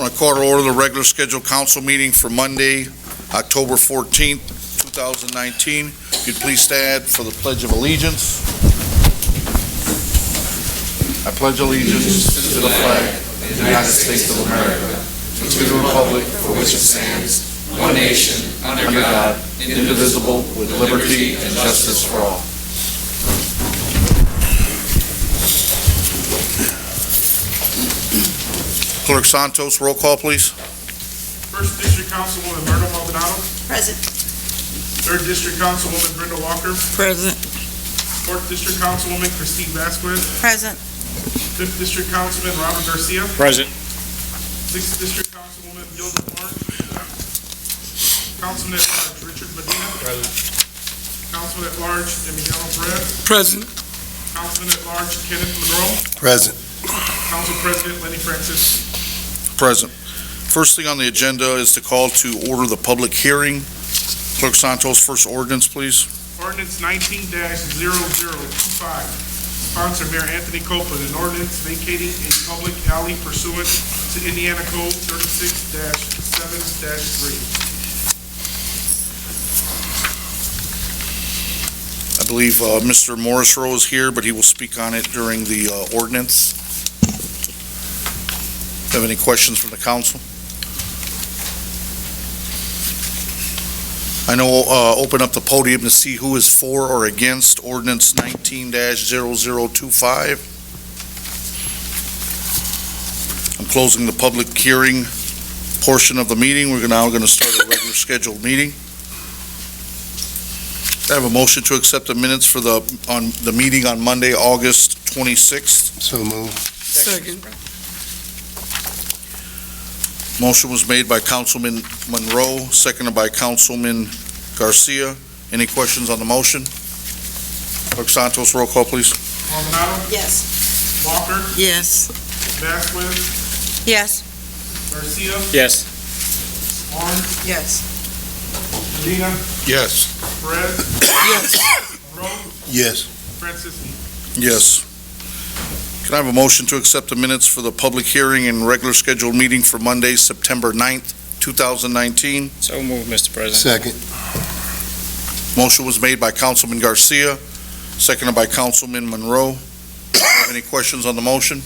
I call to order the regular scheduled council meeting for Monday, October 14th, 2019. If you'd please stand for the Pledge of Allegiance. I pledge allegiance to the flag of the United States of America, and to the republic for which it stands, one nation, under God, indivisible, with liberty and justice for all. Clerk Santos, roll call, please. First District Councilwoman Myrna Maldonado. Present. Third District Councilwoman Brenda Walker. Present. Fourth District Councilwoman Christine Vasquez. Present. Fifth District Councilman Robert Garcia. Present. Sixth District Councilwoman Gilda Thorne. Councilman at Large Richard Medina. Present. Councilman at Large Emiliano Perez. Present. Councilman at Large Kenneth Monroe. Present. Council President Lenny Francis. Present. First thing on the agenda is to call to order the public hearing. Clerk Santos, first ordinance, please. Ordinance 19-0025. Sponsor Mayor Anthony Copeland, an ordinance vacating a public alley pursuant to Indiana Code 36-7-3. I believe Mr. Morris Rowe is here, but he will speak on it during the ordinance. Have any questions from the council? I know, open up the podium to see who is for or against ordinance 19-0025. I'm closing the public hearing portion of the meeting. We're now going to start a regular scheduled meeting. I have a motion to accept the minutes for the meeting on Monday, August 26th. So moved. Second. Motion was made by Councilman Monroe, seconded by Councilman Garcia. Any questions on the motion? Clerk Santos, roll call, please. Maldonado. Yes. Walker. Yes. Vasquez. Yes. Garcia. Yes. Orange. Yes. Medina. Yes. Perez. Yes. Monroe. Yes. Francis. Yes. Can I have a motion to accept the minutes for the public hearing and regular scheduled meeting for Monday, September 9th, 2019? So moved, Mr. President. Second. Motion was made by Councilman Garcia, seconded by Councilman Monroe. Have any questions on the motion?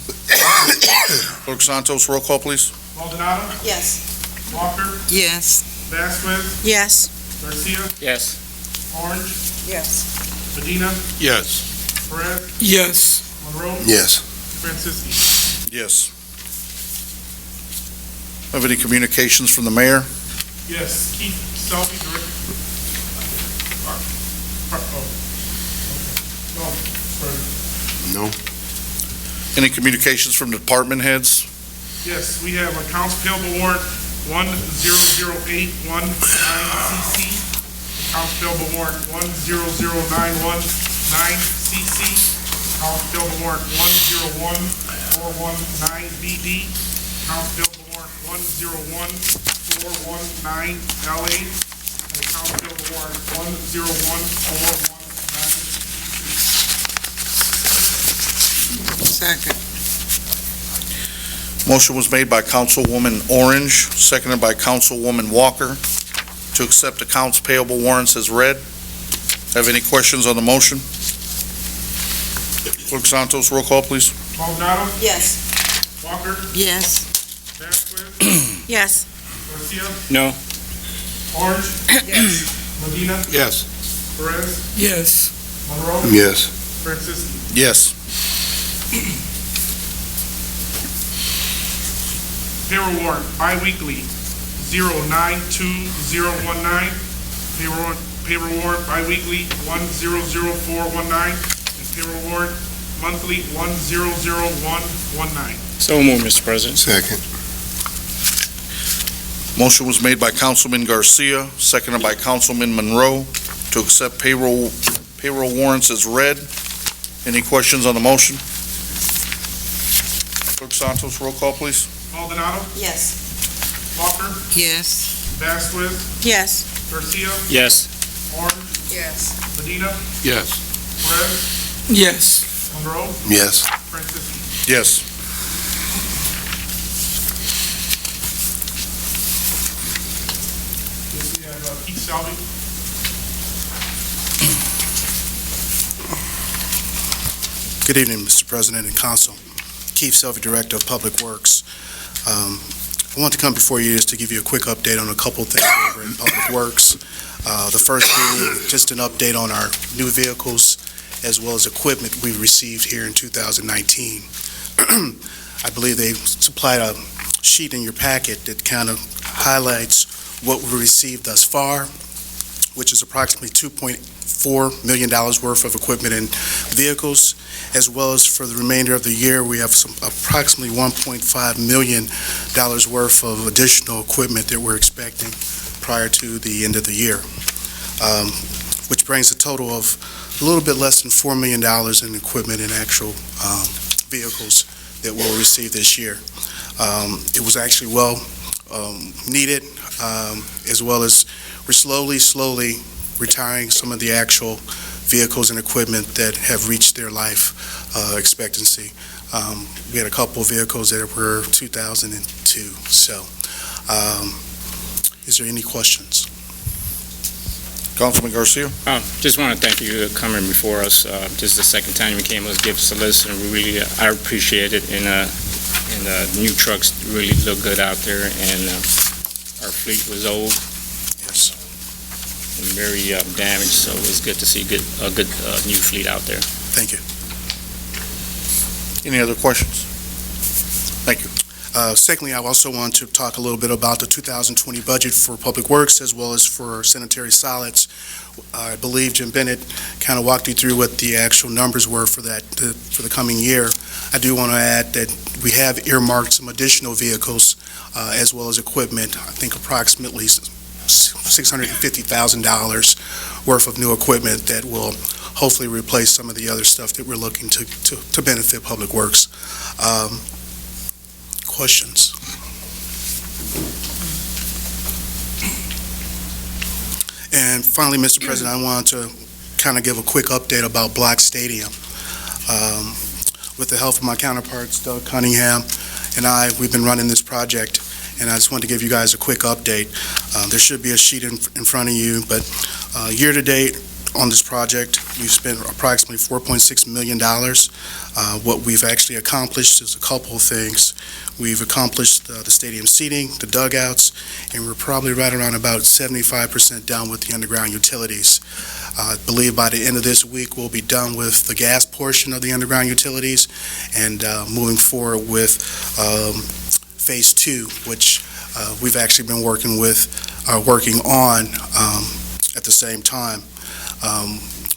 Clerk Santos, roll call, please. Maldonado. Yes. Walker. Yes. Vasquez. Yes. Garcia. Yes. Orange. Yes. Medina. Yes. Perez. Yes. Monroe. Yes. Francis. Yes. Have any communications from the mayor? Yes. Keith Selby, Director. No. Any communications from the department heads? Yes, we have accounts payable warrant 1008119CC. Accounts payable warrant 1009119CC. Accounts payable warrant 101419BD. Accounts payable warrant 101419LA. And accounts payable warrant 101419. Second. Motion was made by Councilwoman Orange, seconded by Councilwoman Walker, to accept accounts payable warrants as read. Have any questions on the motion? Clerk Santos, roll call, please. Maldonado. Yes. Walker. Yes. Vasquez. Yes. Garcia. No. Orange. Yes. Medina. Yes. Perez. Yes. Monroe. Yes. Francis. Yes. Payroll warrant bi-weekly 092019. Payroll warrant bi-weekly 100419. And payroll warrant monthly 100119. So moved, Mr. President. Second. Motion was made by Councilman Garcia, seconded by Councilman Monroe, to accept payroll warrants as read. Any questions on the motion? Clerk Santos, roll call, please. Maldonado. Yes. Walker. Yes. Vasquez. Yes. Garcia. Yes. Orange. Yes. Medina. Yes. Perez. Yes. Monroe. Yes. Francis. Yes. Selby. Good evening, Mr. President and Council. Keith Selvey, Director of Public Works. I want to come before you just to give you a quick update on a couple things over in Public Works. The first being just an update on our new vehicles as well as equipment we received here in 2019. I believe they supplied a sheet in your packet that kind of highlights what we received thus far, which is approximately $2.4 million worth of equipment and vehicles, as well as for the remainder of the year, we have some approximately $1.5 million worth of additional equipment that we're expecting prior to the end of the year, which brings a total of a little bit less than $4 million in equipment and actual vehicles that we'll receive this year. It was actually well needed, as well as we're slowly retiring some of the actual vehicles and equipment that have reached their life expectancy. We had a couple of vehicles that were 2002. So, is there any questions? Councilman Garcia? Just want to thank you for coming before us. This is the second time you came, us give us a list, and I appreciate it. And the new trucks really look good out there, and our fleet was old Yes. and very damaged, so it was good to see a good new fleet out there. Thank you. Any other questions? Thank you. Secondly, I also want to talk a little bit about the 2020 budget for Public Works as well as for sanitary solids. I believe Jim Bennett kind of walked you through what the actual numbers were for that for the coming year. I do want to add that we have earmarked some additional vehicles as well as equipment. I think approximately $650,000 worth of new equipment that will hopefully replace some of the other stuff that we're looking to benefit Public Works. Questions? And finally, Mr. President, I wanted to kind of give a quick update about Black Stadium. With the help of my counterparts, Doug Cunningham and we've been running this project, and I just wanted to give you guys a quick update. There should be a sheet in front of you, but year to date on this project, we've spent approximately $4.6 million. What we've actually accomplished is a couple of things. We've accomplished the stadium seating, the dugouts, and we're probably right around about 75% done with the underground utilities. I believe by the end of this week, we'll be done with the gas portion of the underground utilities and moving forward with Phase 2, which we've actually been working on at the same time.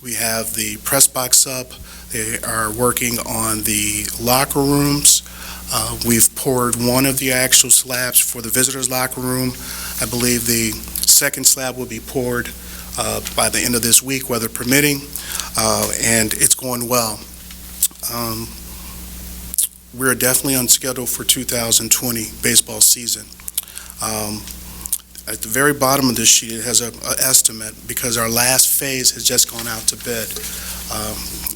We have the press box up. They are working on the locker rooms. We've poured one of the actual slabs for the visitors' locker room. I believe the second slab will be poured by the end of this week, weather permitting, and it's going well. We're definitely on schedule for 2020 baseball season. At the very bottom of this sheet, it has an estimate because our last phase has just gone out to bid.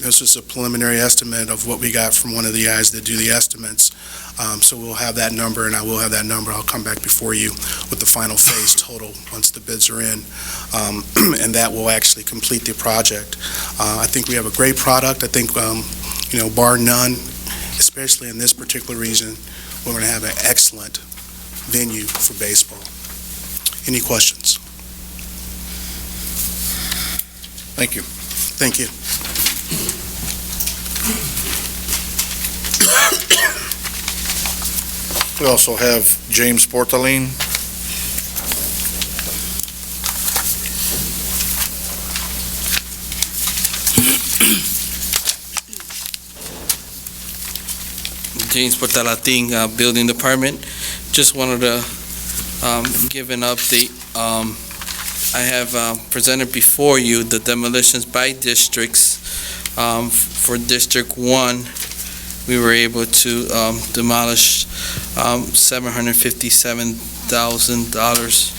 This is a preliminary estimate of what we got from one of the guys that do the estimates. So we'll have that number, and I will have that number. I'll come back before you with the final phase total once the bids are in, and that will actually complete the project. I think we have a great product. I think, bar none, especially in this particular region, we're going to have an excellent venue for baseball. Any questions? Thank you. Thank you. We also have James Portaline. James Portalating, Building Department. Just wanted to give an update. I have presented before you the demolitions by districts. For District 1, we were able to demolish $757,000,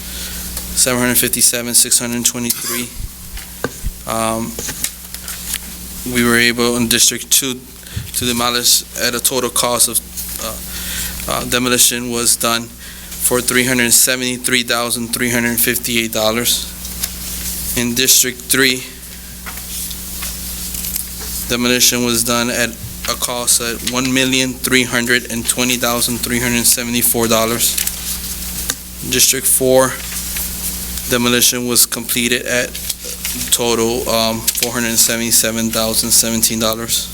$757,623. We were able in District 2 to demolish at a total cost of demolition was done for $373,358. In District 3, demolition was done at a cost at $1,320,374. District 4, demolition was completed at total $477,017.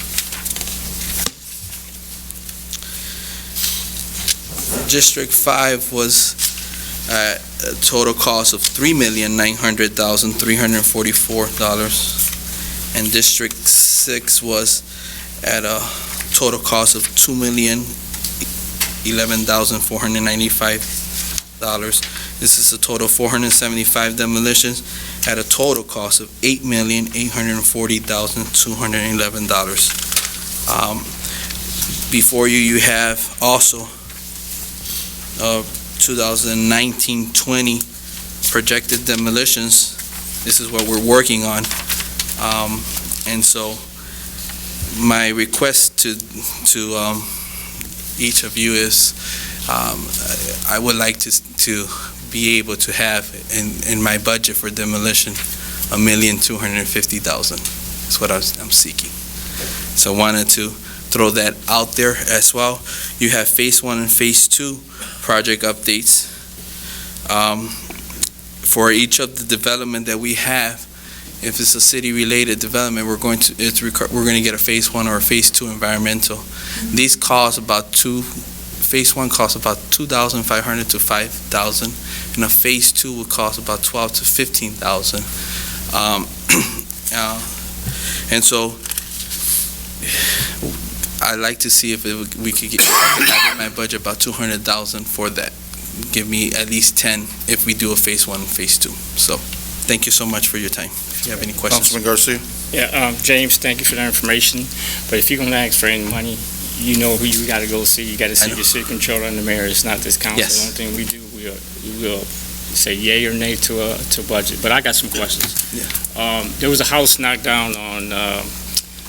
District 5 was at a total cost of $3,900,344. And District 6 was at a total cost of $2,011,495. This is a total of 475 demolitions at a total cost of $8,840,211. Before you, you have also 2019-20 projected demolitions. This is what we're working on. And so my request to each of you is I would like to be able to have in my budget for demolition $1,250,000. That's what I'm seeking. So I wanted to throw that out there as well. You have Phase 1 and Phase 2 project updates. For each of the development that we have, if it's a city-related development, we're going to get a Phase 1 or a Phase 2 environmental. These cost about Phase 1 costs about $2,500 to $5,000, and a Phase 2 would cost about $12,000 to $15,000. And so I'd like to see if we could have in my budget about $200,000 for that. Give me at least 10 if we do a Phase 1 and Phase 2. So thank you so much for your time. If you have any questions. Councilman Garcia? Yeah, James, thank you for that information, but if you're gonna ask for any money, you know who you gotta go see. You gotta see the city controller and the mayor. It's not this council. Yes. The only thing we do, we will say yay or nay to budget, but I got some questions. Yeah. There was a house knocked down on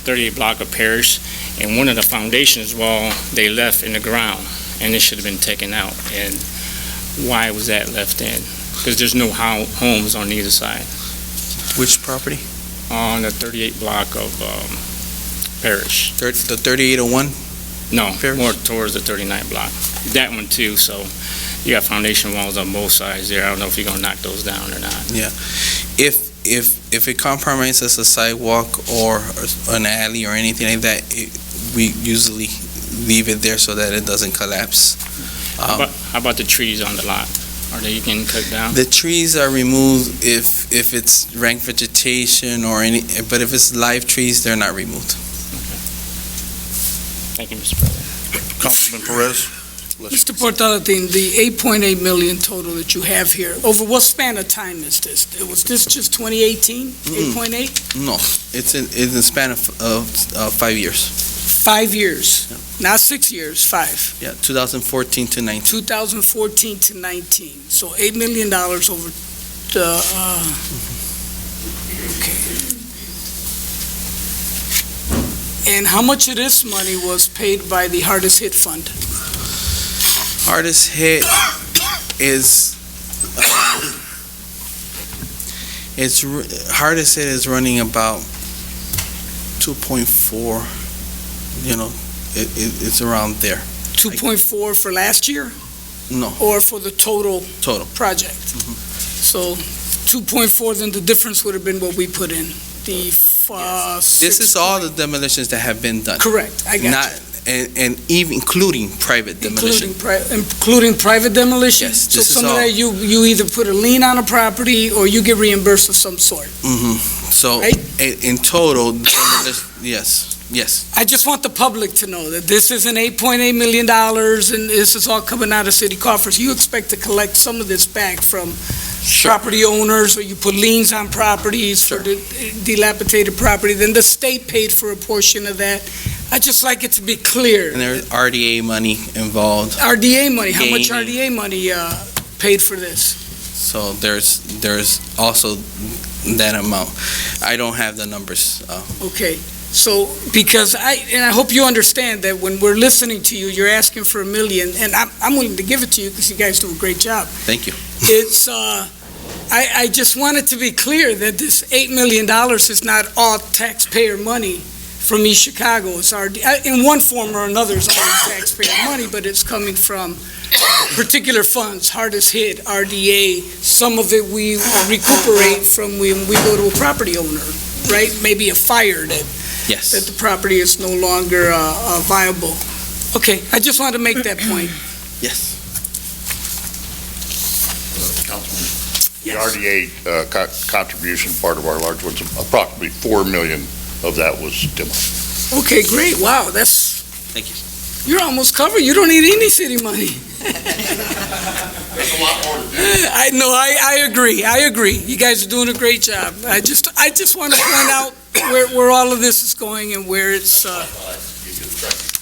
38 block of Parish, and one of the foundations wall they left in the ground, and it should have been taken out. And why was that left in? Because there's no homes on either side. Which property? On the 38 block of Parish. The 3801? No, Parish? more towards the 39 block. That one too, so you got foundation walls on both sides there. I don't know if you're gonna knock those down or not. Yeah. If it compromises a sidewalk or an alley or anything like that, we usually leave it there so that it doesn't collapse. How about the trees on the lot? Are they getting cut down? The trees are removed if it's rank vegetation or but if it's live trees, they're not removed. Thank you, Mr. President. Councilman Perez? Mr. Portalatin, the 8.8 million total that you have here, over what span of time is this? Was this just 2018, 8.8? No, it's in the span of 5 years. 5 years, not 6 years, 5. Yeah, 2014 to 19. 2014 to 19, so $8 million over the, okay. And how much of this money was paid by the Hardest Hit Fund? Hardest hit is hardest hit is running about 2.4. You know, it's around there. 2.4 for last year? No, Or for the total total. project? So 2.4, then the difference would have been what we put in, the This is all the demolitions that have been done. Correct, I got Not, you. and even including private demolition. Including private demolition? Yes, So this is some of all. that, you either put a lien on a property or you get reimbursed of some sort. So, Right? in total, yes. I just want the public to know that this isn't $8.8 million and this is all coming out of city coffers. You expect to collect some of this back from property owners, or you put liens on properties for the dilapidated property, then the state paid for a portion of that. I just like it to be clear. And there's RDA money involved, RDA money, how much Gaming. RDA money paid for this? so there's also that amount. I don't have the numbers. Okay, so, because I hope you understand that when we're listening to you, you're asking for $1 million, and I'm willing to give it to you because you guys do a great job. Thank you. It's, I just wanted to be clear that this $8 million is not all taxpayer money from East Chicago. It's in one form or another, it's always taxpayer money, but it's coming from particular funds, hardest hit, RDA. Some of it we recuperate from when we go to a property owner, right? Maybe a fire that Yes. the property is no longer viable. Okay, I just wanted to make that point. Yes. The RDA contribution, part of our large ones, approximately 4 million of that was demo. Okay, great, wow, that's, Thank you. you're almost covered, you don't need any city money. There's a lot more to do. I know, I agree. You guys are doing a great job. I just want to point out where all of this is going and where it's,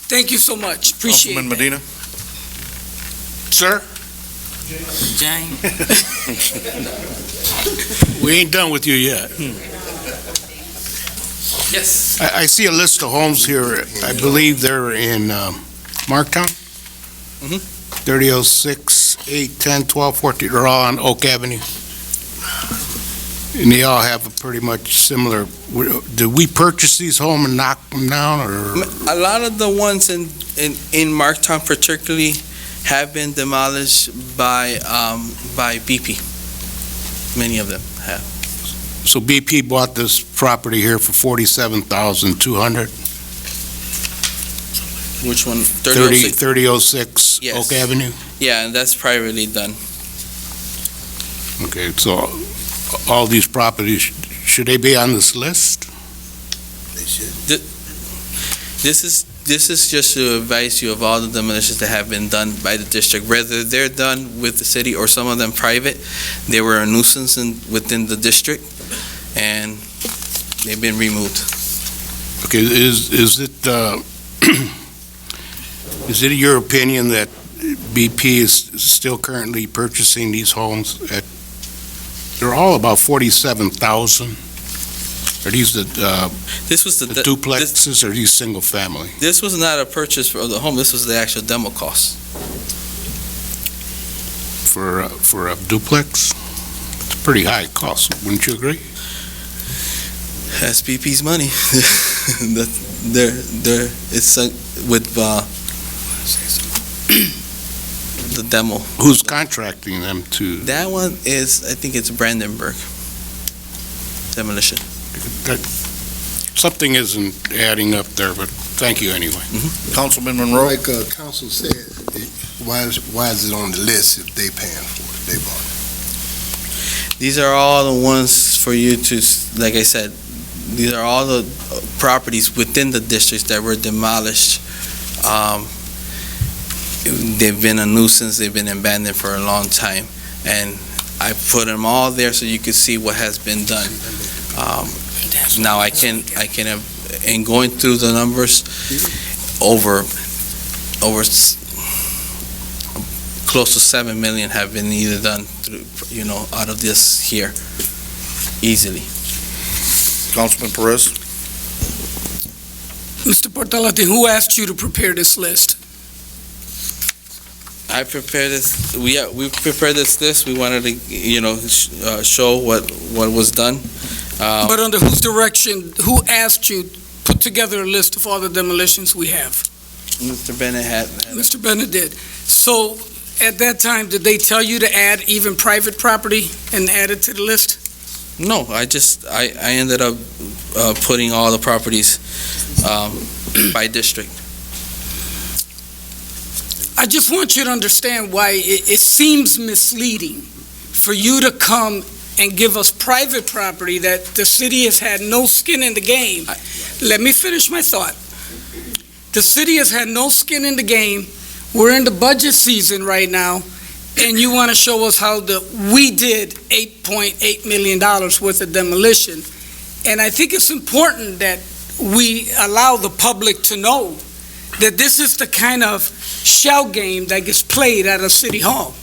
thank you so much, appreciate Councilman it. Medina? Sir? Jane. We ain't done with you yet. Yes. I see a list of homes here. I believe they're in Marktown? Mhm. 3006, 8, 10, 12, 14, they're all on Oak Avenue. And they all have a pretty much similar, did we purchase these homes and knock them down, or? A lot of the ones in Marktown particularly have been demolished by BP. Many of them have. So BP bought this property here for $47,200, Which one? 3006 Yes. Oak Avenue? Yeah, and that's privately done. Okay, so all these properties, should they be on this list? This is just to advise you of all the demolitions that have been done by the district, whether they're done with the city or some of them private. They were a nuisance within the district, and they've been removed. Okay, is it your opinion that BP is still currently purchasing these homes at, they're all about 47,000? Are these the This was the duplexes, or are these single family? This was not a purchase for the home. This was the actual demo cost. For a duplex? It's a pretty high cost, wouldn't you agree? That's BP's money. It's with the demo. Who's contracting them to? That one is, I think it's Brandenburg Demolition. Something isn't adding up there, but thank you anyway. Councilman Monroe? Like council said, why is it on the list if they paying for it, they bought it? These are all the ones for you to, like I said, these are all the properties within the districts that were demolished. They've been a nuisance, they've been abandoned for a long time. And I put them all there so you could see what has been done. Now I can, in going through the numbers, over close to 7 million have been either done through, out of this here, easily. Councilman Perez? Mr. Portalatin, who asked you to prepare this list? I prepared this, we prepared this list, we wanted to, show what was done. But under whose direction, who asked you to put together a list of all the demolitions we have? Mr. Bennett had. Mr. Bennett did. So at that time, did they tell you to add even private property and add it to the list? No, I ended up putting all the properties by district. I just want you to understand why it seems misleading for you to come and give us private property that the city has had no skin in the game. Let me finish my thought. The city has had no skin in the game. We're in the budget season right now, and you want to show us how we did $8.8 million worth of demolition. And I think it's important that we allow the public to know that this is the kind of shell game that gets played at a city hall.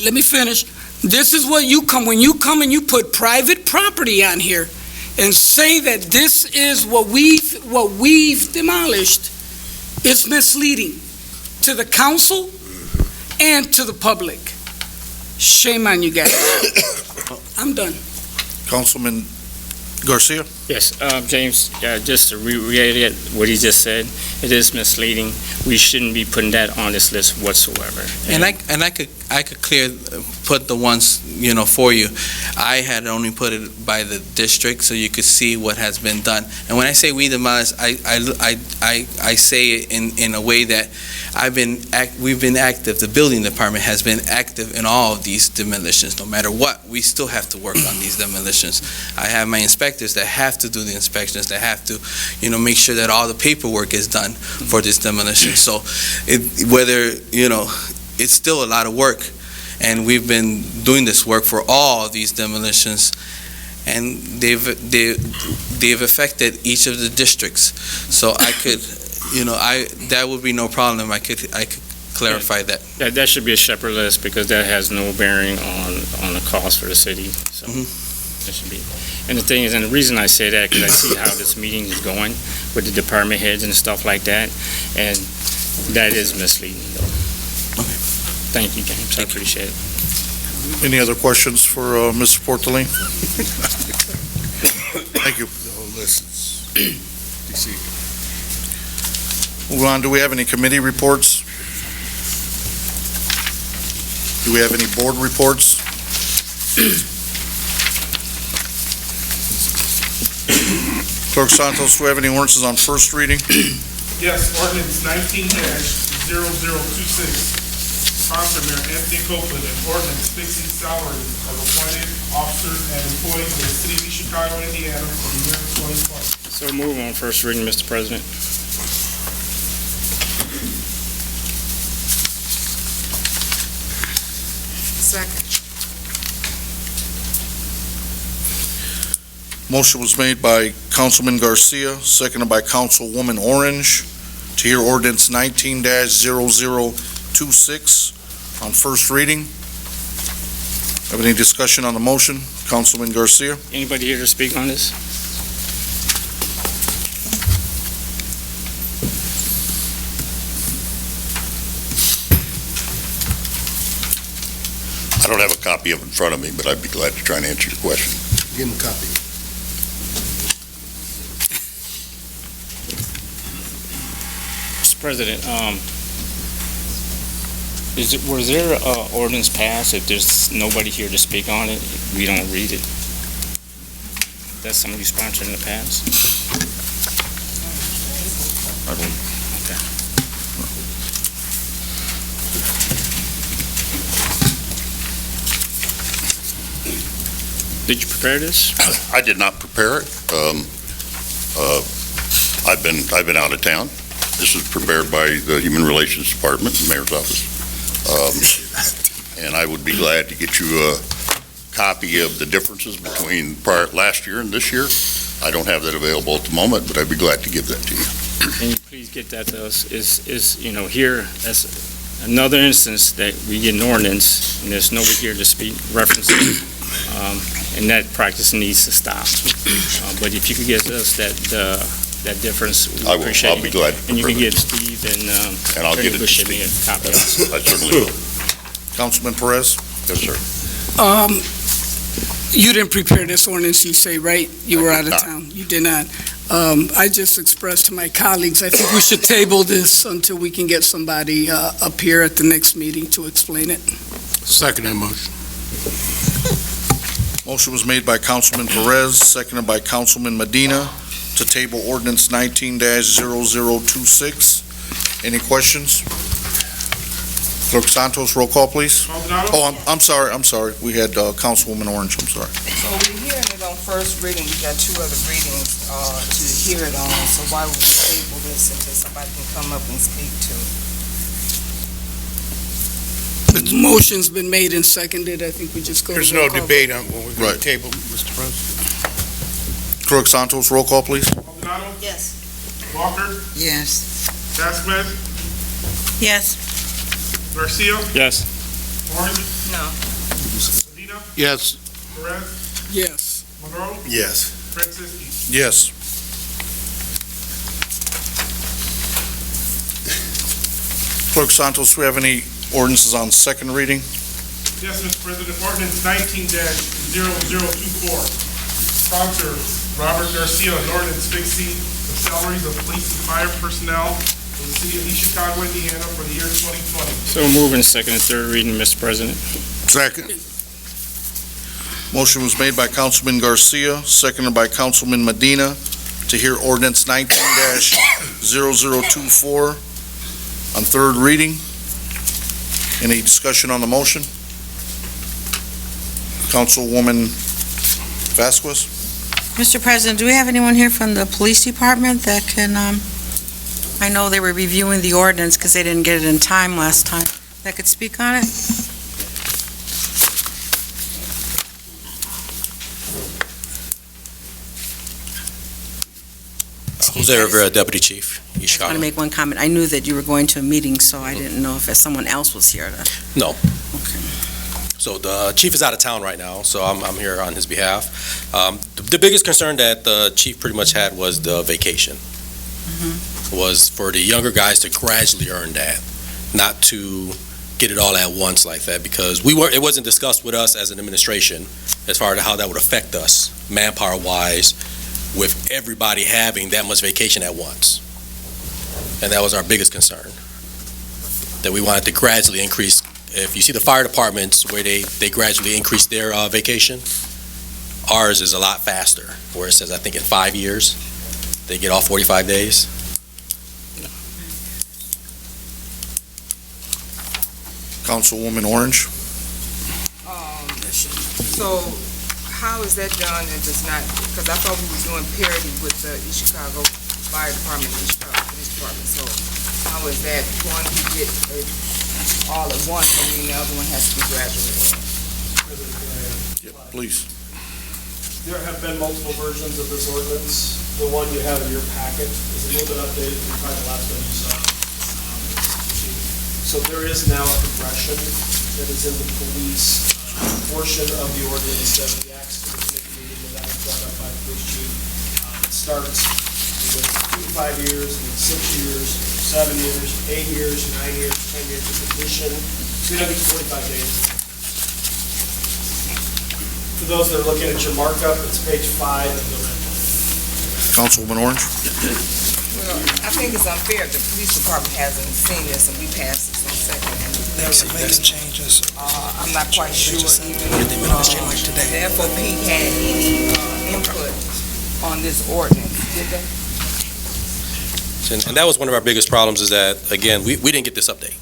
Let me finish. This is what when you come and you put private property on here and say that this is what we've demolished, it's misleading to the council and to the public. Shame on you guys. I'm done. Councilman Garcia? Yes, James, just to reiterate what he just said, it is misleading. We shouldn't be putting that on this list whatsoever. And I could put the ones, for you. I had only put it by the district so you could see what has been done. And when I say we demolish, I say it in a way that we've been active, the building department has been active in all of these demolitions. No matter what, we still have to work on these demolitions. I have my inspectors that have to do the inspections, that have to, make sure that all the paperwork is done for this demolition. So it's still a lot of work, and we've been doing this work for all these demolitions, and they've affected each of the districts. So I could, that would be no problem. I could clarify that. That should be a separate list because that has no bearing on the cost for the city. So that should be. And the thing is, and the reason I say that, because I see how this meeting is going with the department heads and stuff like that, and that is misleading, though. Okay. Thank you, James. I appreciate it. Any other questions for Mr. Portolin? Thank you. Move on, do we have any committee reports? Do we have any board reports? Clerk Santos, do we have any ordinances on first reading? Yes, ordinance 19-0026. Sponsor Mayor Anthony Copeland, an ordinance fixing salaries of appointed officers and employees of the city of East Chicago, Indiana for the year 2020. So move on first reading, Mr. President. Second. Motion was made by Councilman Garcia, seconded by Councilwoman Orange, to hear ordinance 19-0026 on first reading. Have any discussion on the motion? Councilman Garcia? Anybody here to speak on this? I don't have a copy of it in front of me, but I'd be glad to try and answer your question. Give him a copy. Mr. President, was there an ordinance passed if there's nobody here to speak on it, we don't read it? That's somebody sponsored in the past? I don't. Okay. Did you prepare this? I did not prepare it. I've been out of town. This was prepared by the Human Relations Department, the Mayor's Office. And I would be glad to get you a copy of the differences between last year and this year. I don't have that available at the moment, but I'd be glad to give that to you. Can you please get that to us? Here, that's another instance that we get an ordinance and there's nobody here to speak, reference it. And that practice needs to stop. But if you could get us that difference, we appreciate it. I'll be glad. And you can get Steve and I'll get it to Bush me a copy of it. I certainly will. Councilman Perez? Yes, sir. You didn't prepare this ordinance, you say, right? You were out of town. You did not. I just expressed to my colleagues, I think we should table this until we can get somebody up here at the next meeting to explain it. Second that motion. Motion was made by Councilman Perez, seconded by Councilman Medina, to table ordinance 19-0026. Any questions? Clerk Santos, roll call, please. Maldonado? Oh, I'm sorry. We had Councilwoman Orange, I'm sorry. So we're hearing it on first reading, we got two other readings to hear it on, so why would we table this until somebody can come up and speak to it? The motion's been made and seconded. I think we just go to There's roll no call. debate on what we're going Right. to table, Mr. President. Clerk Santos, roll call, please. Maldonado? Yes. Walker? Yes. Gasman? Yes. Garcia? Yes. Orange? No. Medina? Yes. Perez? Yes. Monroe? Yes. Franceschi? Yes. Clerk Santos, do we have any ordinances on second reading? Yes, Mr. President, ordinance 19-0024. Sponsor Robert Garcia, an ordinance fixing the salaries of police and fire personnel in the city of East Chicago, Indiana for the year 2020. So move in second and third reading, Mr. President. Second. Motion was made by Councilman Garcia, seconded by Councilman Medina, to hear ordinance 19-0024 on third reading. Any discussion on the motion? Councilwoman Vasquez? Mr. President, do we have anyone here from the police department that can, I know they were reviewing the ordinance because they didn't get it in time last time, that could speak on it? Jose Rivera, Deputy Chief, East I just want Chicago. to make one comment. I knew that you were going to a meeting, so I didn't know if someone else was here. No. Okay. So the chief is out of town right now, so I'm here on his behalf. The biggest concern that the chief pretty much had was the vacation. Was for the younger guys to gradually earn that, not to get it all at once like that, because it wasn't discussed with us as an administration as far as how that would affect us, manpower-wise, with everybody having that much vacation at once. And that was our biggest concern, that we wanted to gradually increase. If you see the fire departments where they gradually increase their vacation, ours is a lot faster, where it says, I think in 5 years, they get all 45 days. Councilwoman Orange? So how is that done if it's not, because I thought we were doing parity with the East Chicago Fire Department and East Chicago Police Department, so how is that one you get all at once and then the other one has to be graduated? Please. There have been multiple versions of this ordinance. The one you have in your packet is a little bit updated from probably the last one you saw. So there is now a progression that is in the police portion of the ordinance that reacts to the committee meeting, and that was brought up by the police chief. It starts with 2 to 5 years, and 6 years, 7 years, 8 years, 9 years, 10 years of completion. It's going to be 45 days. For those that are looking at your markup, it's page 5 of the amendment. Councilwoman Orange? Well, I think it's unfair. The police department hasn't seen this and we passed this on second. Make changes. I'm not quite sure even if the FOP had any input on this ordinance, did they? And that was one of our biggest problems, is that, again, we didn't get this update.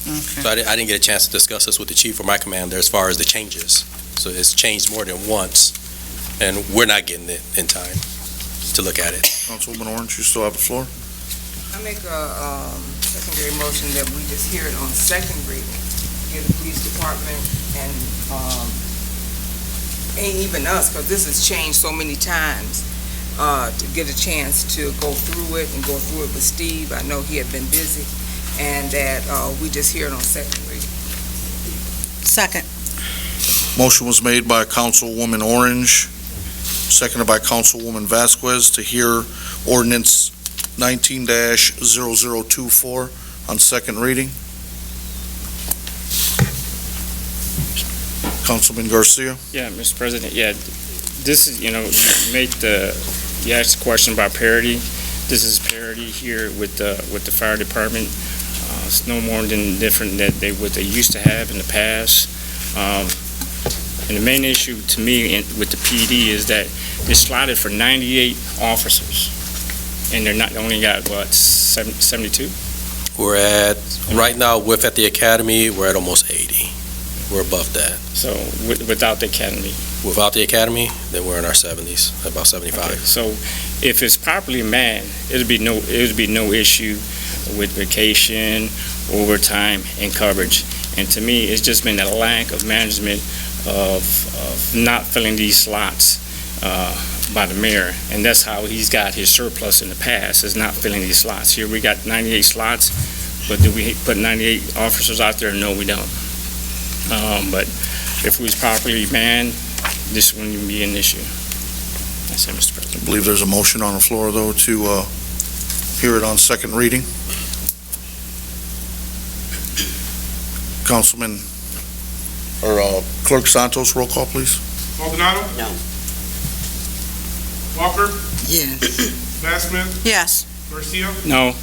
Okay. So I didn't get a chance to discuss this with the chief or my commander as far as the changes. So it's changed more than once, and we're not getting it in time to look at it. Councilwoman Orange, you still have the floor? I make a secondary motion that we just hear it on second reading, give the police department and even us, because this has changed so many times, to get a chance to go through it and go through it with Steve. I know he had been busy, and that we just hear it on second reading. Second. Motion was made by Councilwoman Orange, seconded by Councilwoman Vasquez, to hear ordinance 19-0024 on second reading. Councilman Garcia? Yeah, Mr. President, this is, you asked a question about parity. This is parity here with the fire department. It's no more than different than what they used to have in the past. And the main issue to me with the PD is that they're slotted for 98 officers, and they're not only got, 72? We're at, right now, at the academy, we're at almost 80. We're above that. So without the academy? Without the academy, then we're in our 70s, about 75. Okay, so if it's properly manned, it would be no issue with vacation, overtime, and coverage. And to me, it's just been a lack of management of not filling these slots by the mayor, and that's how he's got his surplus in the past, is not filling these slots. Here we got 98 slots, but do we put 98 officers out there? No, we don't. But if it was properly manned, this wouldn't be an issue. That's it, Mr. President. I believe there's a motion on the floor, though, to hear it on second reading. Clerk Santos, roll call, please. Maldonado? No. Walker? Yes. Bassman? Yes. Garcia? No.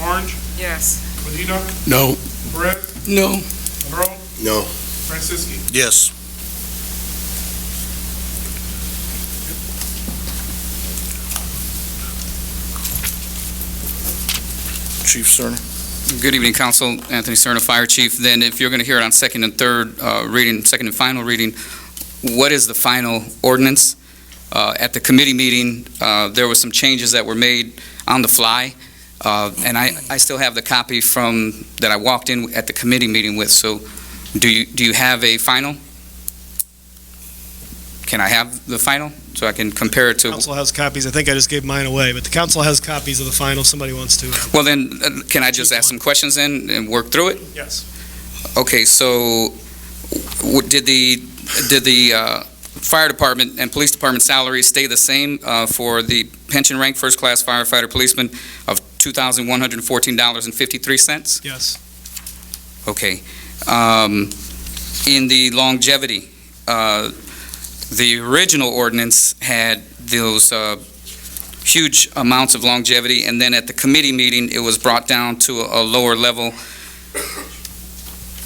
Orange? Yes. Medina? No. Perez? No. Monroe? No. Franciski? Yes. Chief Cerner. Good evening, Council. Anthony Cerna, Fire Chief. Then if you're going to hear it on second and third reading, second and final reading, what is the final ordinance? At the committee meeting, there were some changes that were made on the fly, and I still have the copy from, that I walked in at the committee meeting with, so do you have a final? Can I have the final, so I can compare it to? Council has copies. I think I just gave mine away, but the council has copies of the final if somebody wants to. Well, then, can I just ask some questions then and work through it? Yes. Okay, so did the fire department and police department salaries stay the same for the pension rank first-class firefighter policeman of $2,114.53? Yes. Okay. In the longevity, the original ordinance had those huge amounts of longevity, and then at the committee meeting, it was brought down to a lower level.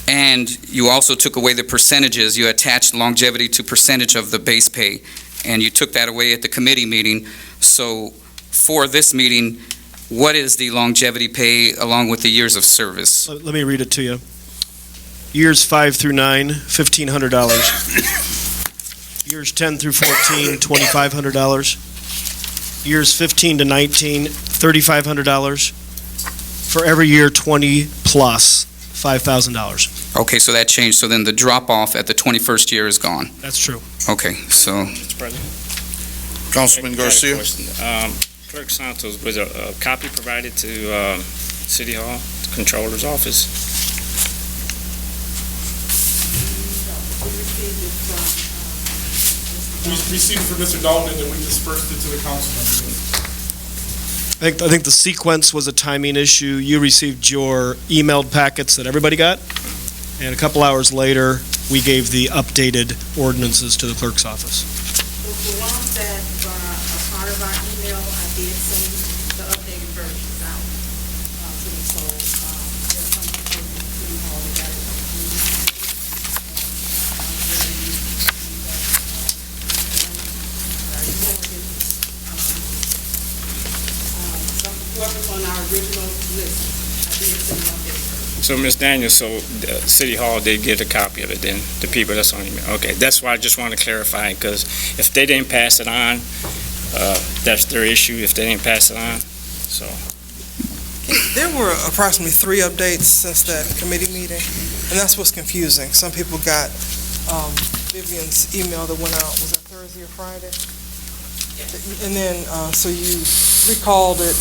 And you also took away the percentages. You attached longevity to percentage of the base pay, and you took that away at the committee meeting. So for this meeting, what is the longevity pay along with the years of service? Let me read it to you. Years 5 through 9, $1,500. Years 10 through 14, $2,500. Years 15 to 19, $3,500. For every year 20 plus, $5,000. Okay, so that changed. So then the drop-off at the 21st year is gone. That's true. Okay, so, Mr. President? Councilman I got a Garcia. question. Clerk Santos, was a copy provided to City Hall, the Controller's Office? We received it from Mr. Dalton, and then we dispersed it to the council members. I think the sequence was a timing issue. You received your emailed packets that everybody got, and a couple hours later, we gave the updated ordinances to the clerk's office. The ones that are a part of our email, I did send the updated versions out. So, there's some people in City Hall that got it from the meeting. Whoever's on our original list, I did send them updated versions. So, Ms. Daniels, so City Hall did get a copy of it then, the people that's on email? Okay, that's why I just want to clarify, because if they didn't pass it on, that's their issue, if they didn't pass it on, so. There were approximately 3 updates since that committee meeting, and that's what's confusing. Some people got Vivian's email that went out, was that Thursday or Friday? And then, so you recalled it,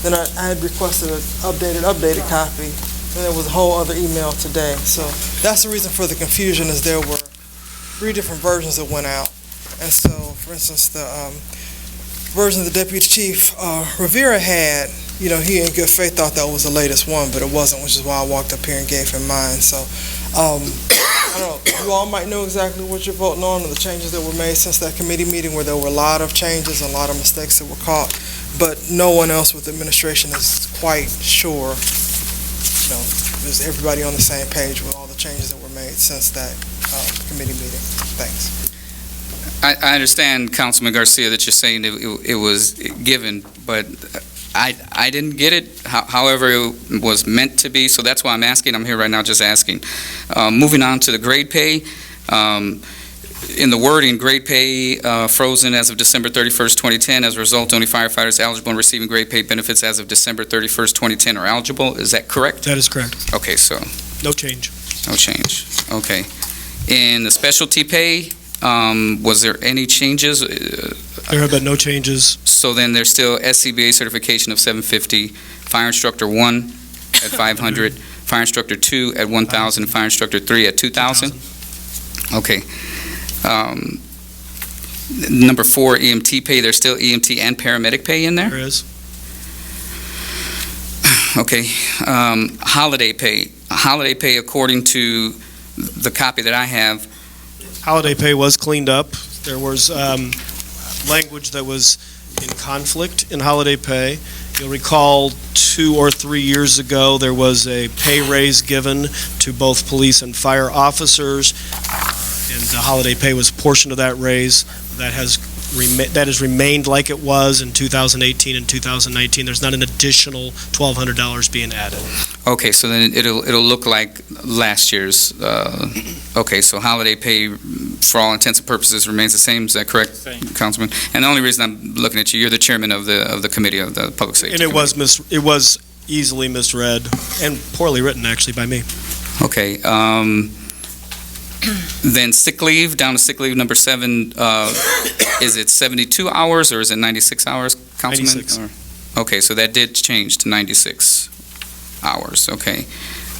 then I had requested an updated copy, and there was a whole other email today. So that's the reason for the confusion, is there were 3 different versions that went out. And so, for instance, the version the Deputy Chief Rivera had, he in good faith thought that was the latest one, but it wasn't, which is why I walked up here and gave him mine. So, I don't know, you all might know exactly what you're voting on and the changes that were made since that committee meeting, where there were a lot of changes, a lot of mistakes that were caught, but no one else with the administration is quite sure, is everybody on the same page with all the changes that were made since that committee meeting. Thanks. I understand, Councilman Garcia, that you're saying it was given, but I didn't get it, however it was meant to be, so that's why I'm asking. I'm here right now just asking. Moving on to the grade pay, in the wording, grade pay frozen as of December 31st, 2010. As a result, only firefighters eligible and receiving grade pay benefits as of December 31st, 2010 are eligible. Is that correct? That is correct. Okay, so No change. no change. Okay. In the specialty pay, was there any changes? There have been no changes. So then there's still SCBA certification of 750, Fire Instructor 1 at 500, Fire Instructor 2 at 1,000, and Fire Instructor 3 at 2,000? Okay. Number 4, EMT pay, there's still EMT and paramedic pay in there? There is. Okay. Holiday pay. Holiday pay, according to the copy that I have, Holiday pay was cleaned up. There was language that was in conflict in holiday pay. You'll recall 2 or 3 years ago, there was a pay raise given to both police and fire officers, and the holiday pay was a portion of that raise. That has remained like it was in 2018 and 2019. There's not an additional $1,200 being added. okay, so then it'll look like last year's, okay, so holiday pay, for all intents and purposes, remains the same, is that correct, Same. Councilman? And the only reason I'm looking at you, you're the chairman of the committee of the Public Safety. And it was easily misread and poorly written, actually, by me. Okay, then sick leave, down to sick leave number 7, is it 72 hours or is it 96 hours, Councilman? 96. Or- Okay, so that did change to 96 hours, okay.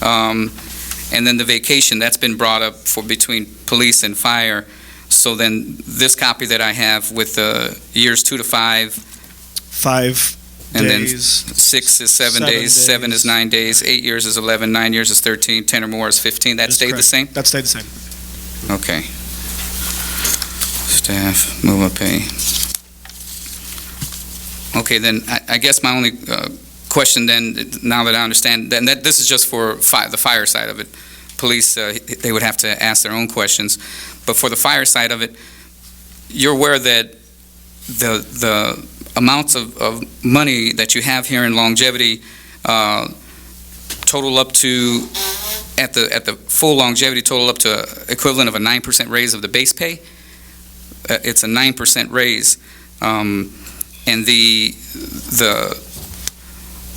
And then the vacation, that's been brought up for between police and fire. So then this copy that I have with the years 2 to 5, 5 and then days. 6 is 7 days, 7 is 9 days, 8 years is 11, 9 years is 13, 10 or more is 15, that That's stayed the correct. same? That stayed the same. Okay. Staff, move-up pay. Okay, then, I guess my only question then, now that I understand, then that this is just for the fire side of it. Police, they would have to ask their own questions. But for the fire side of it, you're aware that the amounts of money that you have here in longevity total up to, at the full longevity, total up to equivalent of a 9% raise of the base pay. It's a 9% raise. And the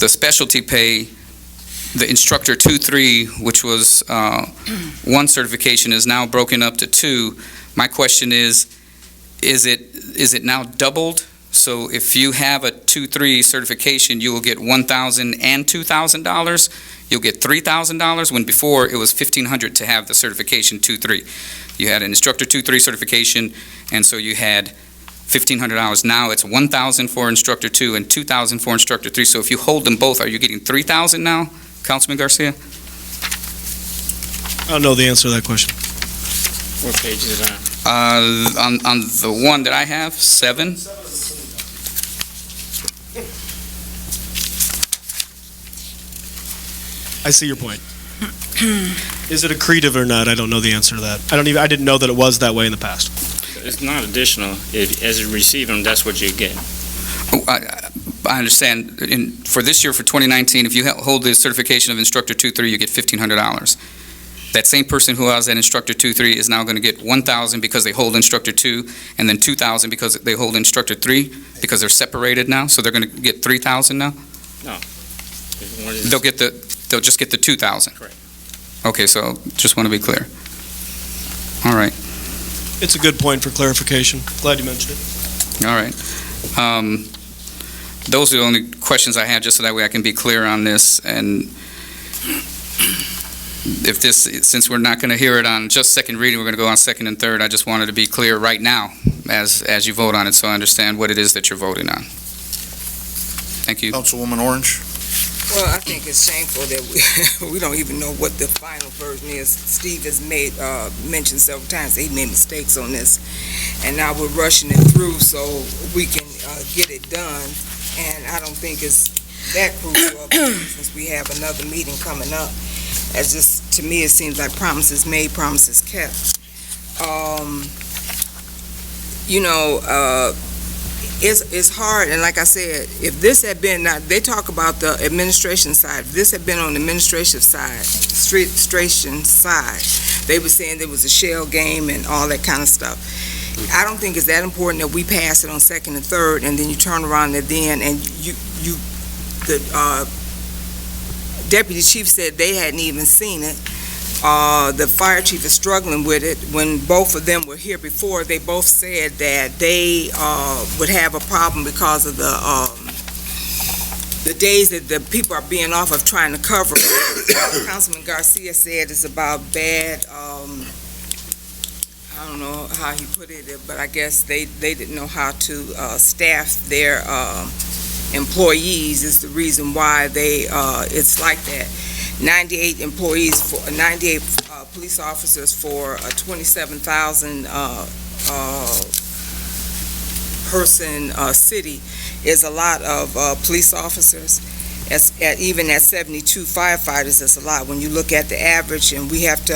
specialty pay, the instructor 2-3, which was one certification, is now broken up to 2. My question is it now doubled? So if you have a 2-3 certification, you will get $1,000 and $2,000. You'll get $3,000, when before it was $1,500 to have the certification 2-3. You had an instructor 2-3 certification, and so you had $1,500. Now it's $1,000 for instructor 2 and $2,000 for instructor 3. So if you hold them both, are you getting $3,000 now, Councilman Garcia? I don't know the answer to that question. What page is it on? On the one that I have, 7. I see your point. Is it accretive or not? I don't know the answer to that. I didn't know that it was that way in the past. It's not additional. As you receive them, that's what you get. I understand. For this year, for 2019, if you hold the certification of instructor 2-3, you get $1,500. That same person who has that instructor 2-3 is now going to get $1,000 because they hold instructor 2, and then $2,000 because they hold instructor 3, because they're separated now, so they're going to get $3,000 now? No. They'll just get the $2,000? Correct. Okay, so just want to be clear. All right, It's a good point for clarification. Glad you mentioned it. all right. Those are the only questions I have, just so that way I can be clear on this, and if this, since we're not going to hear it on just second reading, we're going to go on second and third. I just wanted to be clear right now as you vote on it, so I understand what it is that you're voting on. Thank you. Councilwoman Orange? Well, I think it's shameful that we don't even know what the final version is. Steve has mentioned several times that he made mistakes on this, and now we're rushing it through so we can get it done, and I don't think it's that crucial since we have another meeting coming up. As just, to me, it seems like promises made, promises kept. It's hard, and like I said, if this had been, now they talk about the administration side, if this had been on the administrative side, they were saying there was a shell game and all that kind of stuff. I don't think it's that important that we pass it on second and third, and then you turn around and the deputy chief said they hadn't even seen it. The fire chief is struggling with it. When both of them were here before, they both said that they would have a problem because of the days that the people are being off of trying to cover it. Councilman Garcia said it's about bad, I don't know how he put it, but I guess they didn't know how to staff their employees is the reason why it's like that. 98 police officers for a 27,000 person city is a lot of police officers. Even at 72 firefighters, it's a lot. When you look at the average, and we have to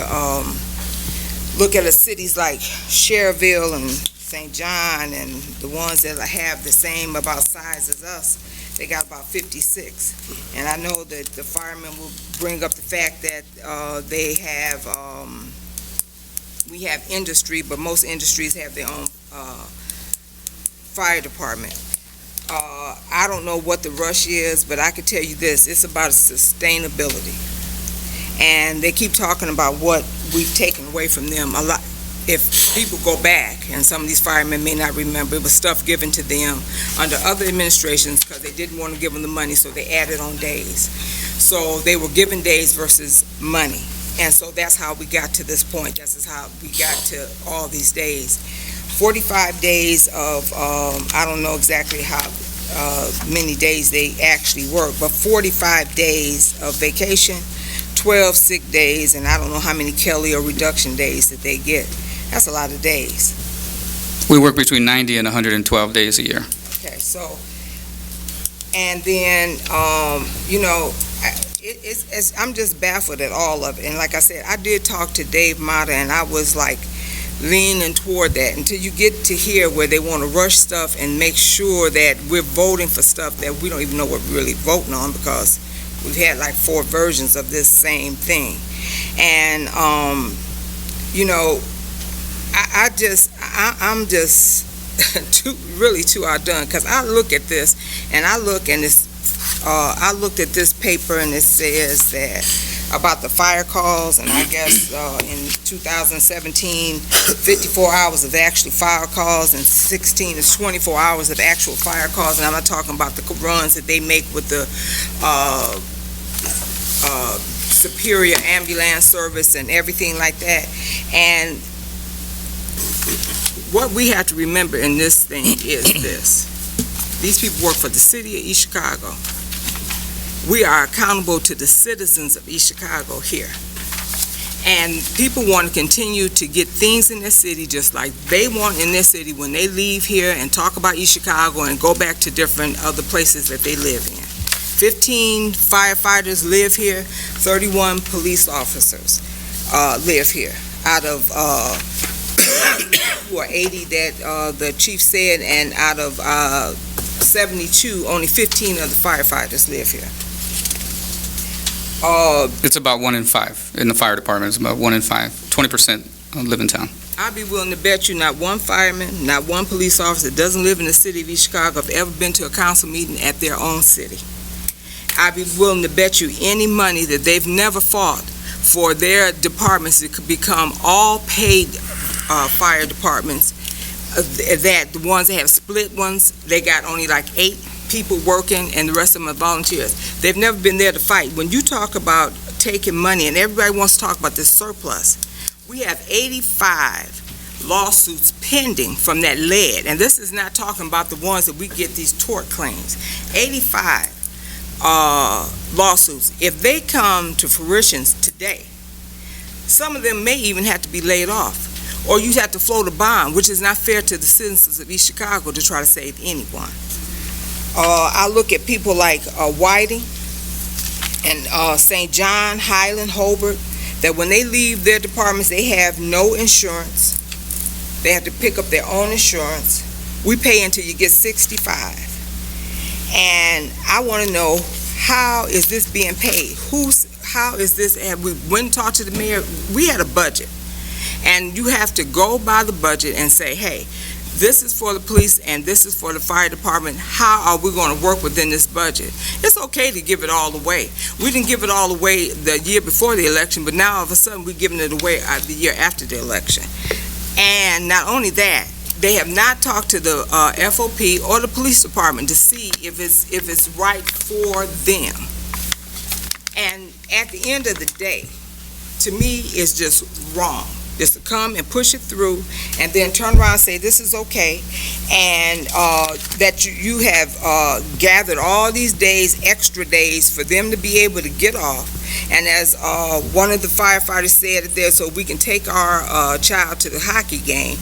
look at cities like Cherville and St. John and the ones that have the same about size as us, they got about 56. And I know that the firemen will bring up the fact that they have, we have industry, but most industries have their own fire department. I don't know what the rush is, but I can tell you this, it's about sustainability. And they keep talking about what we've taken away from them. A lot, if people go back, and some of these firemen may not remember, it was stuff given to them under other administrations because they didn't want to give them the money, so they added on days. So they were given days versus money. And so that's how we got to this point. That's how we got to all these days. 45 days of, I don't know exactly how many days they actually work, but 45 days of vacation, 12 sick days, and I don't know how many Kelly or reduction days that they get. That's a lot of days. We work between 90 and 112 days a year. Okay, so, and then, you know, I'm just baffled at all of it. And like I said, I did talk to Dave Mata, and I was like leaning toward that until you get to hear where they want to rush stuff and make sure that we're voting for stuff that we don't even know what we're really voting on, because we've had like 4 versions of this same thing. And, you know, I'm just really too outdone, because I look at this and I looked at this paper, and it says that about the fire calls, and I guess in 2017, 54 hours of actual fire calls, and 16 is 24 hours of actual fire calls, and I'm not talking about the runs that they make with the Superior Ambulance Service and everything like that. And what we have to remember in this thing is this. These people work for the city of East Chicago. We are accountable to the citizens of East Chicago here. And people want to continue to get things in their city just like they want in their city when they leave here and talk about East Chicago and go back to different other places that they live in. 15 firefighters live here, 31 police officers live here out of 80 that the chief said, and out of 72, only 15 of the firefighters live here. It's about 1 in 5 in the fire department. It's about 1 in 5. 20% live in town. I'd be willing to bet you not one fireman, not one police officer that doesn't live in the city of East Chicago have ever been to a council meeting at their own city. I'd be willing to bet you any money that they've never fought for their departments to become all paid fire departments, that the ones that have split ones, they got only like 8 people working and the rest of them are volunteers. They've never been there to fight. When you talk about taking money, and everybody wants to talk about this surplus, we have 85 lawsuits pending from that lead, and this is not talking about the ones that we get these tort claims. 85 lawsuits. If they come to fruition today, some of them may even have to be laid off, or you have to float a bond, which is not fair to the citizens of East Chicago to try to save anyone. I look at people like Whiting and St. John, Highland, Hobart, that when they leave their departments, they have no insurance. They have to pick up their own insurance. We pay until you get 65. And I want to know, how is this being paid? How is this? And we went and talked to the mayor. We had a budget. And you have to go by the budget and say, hey, this is for the police and this is for the fire department. How are we going to work within this budget? It's okay to give it all away. We didn't give it all away the year before the election, but now all of a sudden we're giving it away the year after the election. And not only that, they have not talked to the FOP or the police department to see if it's right for them. And at the end of the day, to me, it's just wrong. Just to come and push it through and then turn around and say this is okay, and that you have gathered all these days, extra days, for them to be able to get off, And as one of the firefighters said it there, so we can take our child to the hockey game.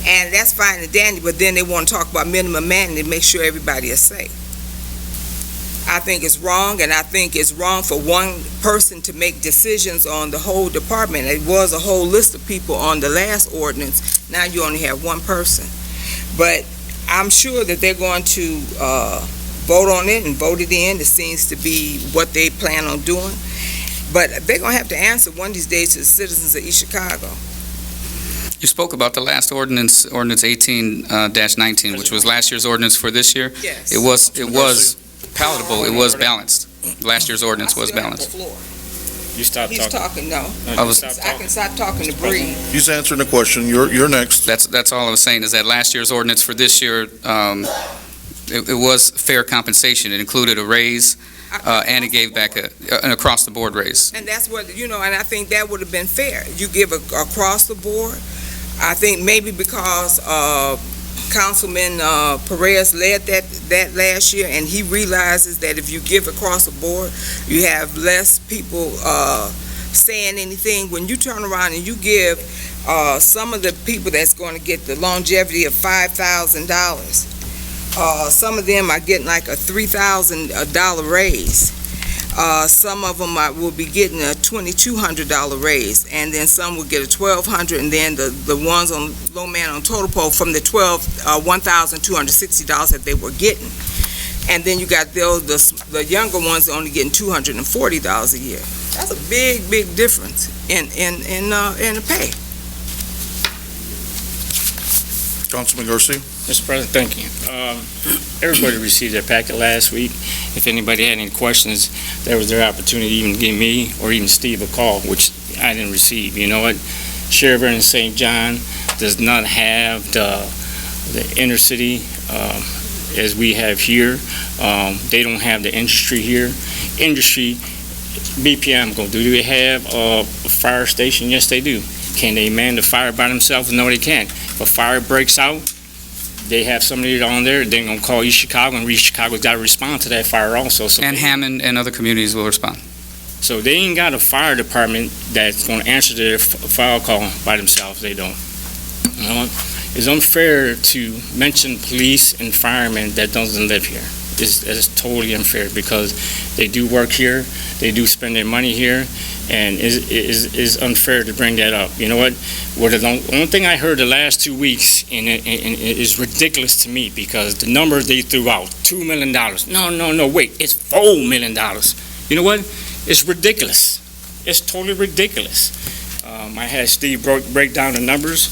And that's fine and dandy, but then they want to talk about minimum manning to make sure everybody is safe. I think it's wrong, and I think it's wrong for one person to make decisions on the whole department. It was a whole list of people on the last ordinance. Now you only have one person. But I'm sure that they're going to vote on it and vote it in. It seems to be what they plan on doing. But they're going to have to answer one of these days to the citizens of East Chicago. You spoke about the last ordinance 18-19, which was last year's ordinance for this year. Yes. It was palatable, it was balanced. Last year's ordinance was balanced. You stopped He's talking. talking, no. I was- I can stop talking to breathe. He's answering the question. You're next. That's all I was saying, is that last year's ordinance for this year, it was fair compensation. It included a raise, and it gave back an across-the-board raise. And that's what, and I think that would have been fair. You give across the board. I think maybe because Councilman Perez led that last year, and he realizes that if you give across the board, you have less people saying anything. When you turn around and you give some of the people that's going to get the longevity of $5,000, some of them are getting like a $3,000 raise. Some of them will be getting a $2,200 raise, and then some will get a $1,200, and then the ones on low man on total pole from the $1,260 that they were getting. And then you got the younger ones only getting $240 a year. That's a big, big difference in the pay. Councilman Garcia. Mr. President, thank you. Everybody received their packet last week. If anybody had any questions, there was their opportunity to even give me or even Steve a call, which I didn't receive. You know what? Sheriff in St. John does not have the inner city as we have here. They don't have the industry here. Industry, BPM, do they have a fire station? Yes, they do. Can they man the fire by themselves? No, they can't. If a fire breaks out, they have somebody on there, they're going to call East Chicago, and East Chicago's got to respond to that fire also. So And Hammond and other communities will respond. So they ain't got a fire department that's going to answer their fire call by themselves. They don't. You know, it's unfair to mention police and firemen that doesn't live here. It's totally unfair because they do work here, they do spend their money here, and it's unfair to bring that up. You know what? The only thing I heard the last 2 weeks, and it is ridiculous to me because the number they threw out, $2 million. No, wait, it's $4 million. You know what? It's ridiculous. It's totally ridiculous. I had Steve break down the numbers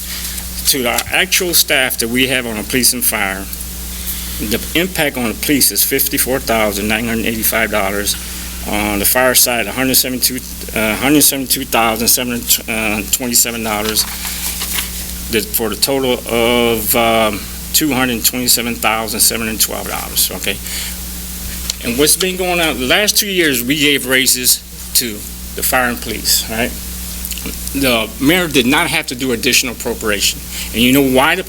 to the actual staff that we have on the police and fire. The impact on the police is $54,985. On the fire side, $172,727. For the total of $227,712. Okay. And what's been going on the last 2 years? We gave raises to the fire and police. Right. The mayor did not have to do additional appropriation. And you know why the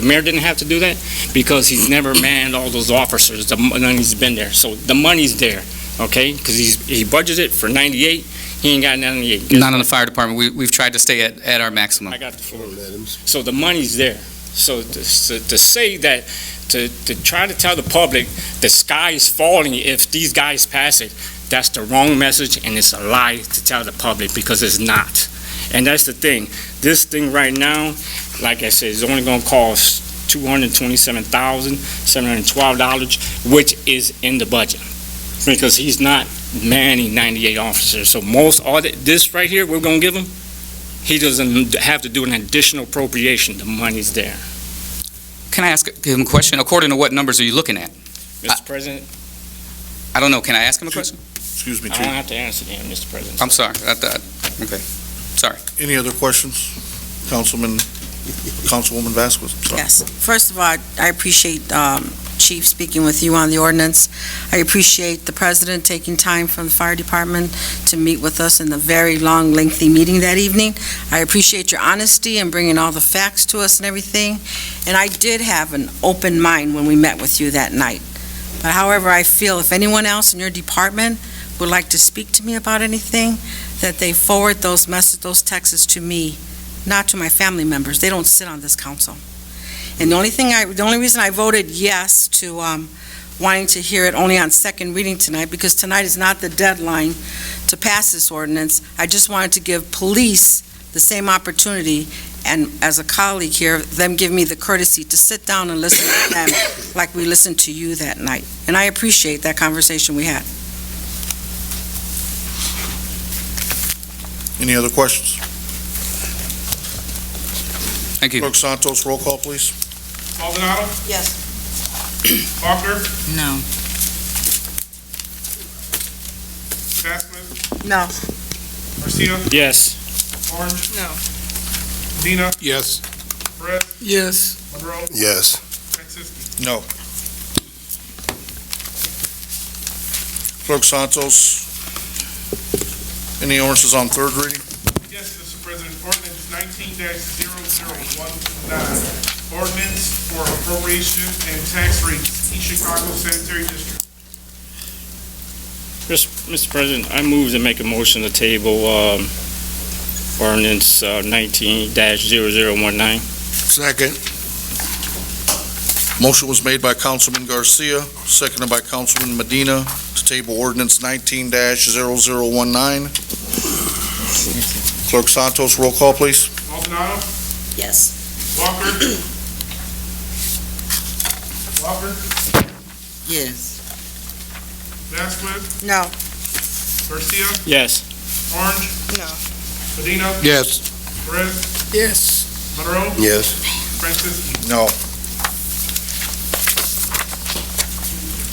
mayor didn't have to do that? Because he's never manned all those officers. The money's been there. So the money's there, okay? Because he budgeted for 98. He ain't got 98. Not on the fire department. We've tried to stay at our maximum. I got the floor. So the money's there. So to say that, to try to tell the public the sky is falling if these guys pass it, that's the wrong message, and it's a lie to tell the public because it's not. And that's the thing. This thing right now, like I said, is only going to cost $227,712, which is in the budget because he's not manning 98 officers. So this right here we're going to give him, he doesn't have to do an additional appropriation. The money's there. Can I ask him a question? According to what numbers are you looking at? Mr. President? I don't know. Can I ask him a question? Excuse me, I Chief. don't have to answer them, Mr. President. I'm sorry. Okay. Sorry. Any other questions? Councilwoman Vasquez. Sorry. Yes. First of all, I appreciate Chief speaking with you on the ordinance. I appreciate the President taking time from the Fire Department to meet with us in the very long, lengthy meeting that evening. I appreciate your honesty and bringing all the facts to us and everything. And I did have an open mind when we met with you that night. But however, I feel if anyone else in your department would like to speak to me about anything, that they forward those texts to me, not to my family members. They don't sit on this council. And the only reason I voted yes to wanting to hear it only on second reading tonight, because tonight is not the deadline to pass this ordinance. I just wanted to give police the same opportunity, and as a colleague here, them give me the courtesy to sit down and listen to them like we listened to you that night. And I appreciate that conversation we had. Any other questions? Thank you. Clerk Santos, roll call, please. Maldonado, Yes. Walker, No. Vasquez, No. Garcia, Yes. Orange, No. Medina, Yes. Perez, Yes. Monroe, Yes. Francisco. No. Clerk Santos, any ordinances on third reading? Yes, Mr. President, ordinance 19-00119, ordinance for appropriation and tax rates, East Chicago Sanitary District. Mr. President, I move to make a motion to table ordinance 19-0019. Second. Motion was made by Councilman Garcia, seconded by Councilman Medina, to table ordinance 19-0019. Clerk Santos, roll call, please. Maldonado, Yes. Walker, Walker, Yes. Vasquez, No. Garcia, Yes. Orange, No. Medina, Yes. Perez, Yes. Monroe, Yes. Francisco. No.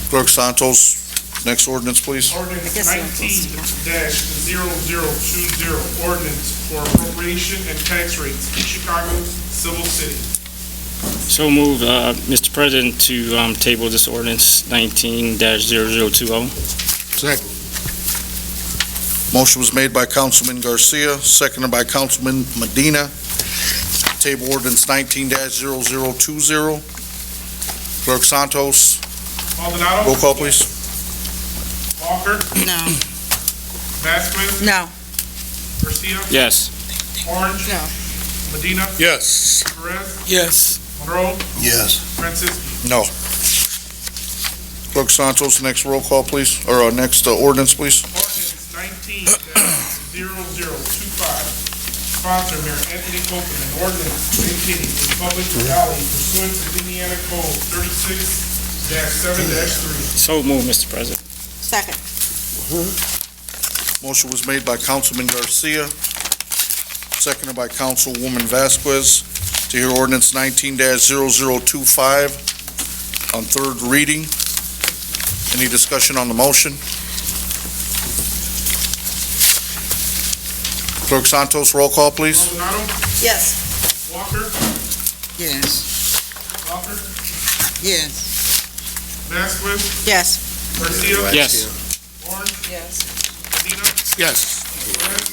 Clerk Santos, next ordinance, please. Ordinance guess I'm supposed to 19-0020, ordinance for appropriation and tax rates, East Chicago Civil City. So moved, Mr. President, to table this ordinance 19-0020. Second. Motion was made by Councilman Garcia, seconded by Councilman Medina. Table ordinance 19-0020. Clerk Santos, Maldonado, roll call, please. Walker, No. Vasquez, No. Garcia, Yes. Orange, No. Medina, Yes. Perez, Yes. Monroe, Yes. Francisco. No. Clerk Santos, next roll call, please, or next ordinance, please. Ordinance 19-0025, sponsor Mayor Anthony Copeland, an ordinance vacating a public alley pursuant to Indiana Code 36-7-3. So moved, Mr. President. Second. Motion was made by Councilman Garcia, seconded by Councilwoman Vasquez, to hear ordinance 19-0025 on third reading. Any discussion on the motion? Clerk Santos, roll call, please. Maldonado, Yes. Walker, Yes. Walker, Yes. Vasquez, Yes. Garcia, Yes. Orange, Yes. Medina, Yes. Perez,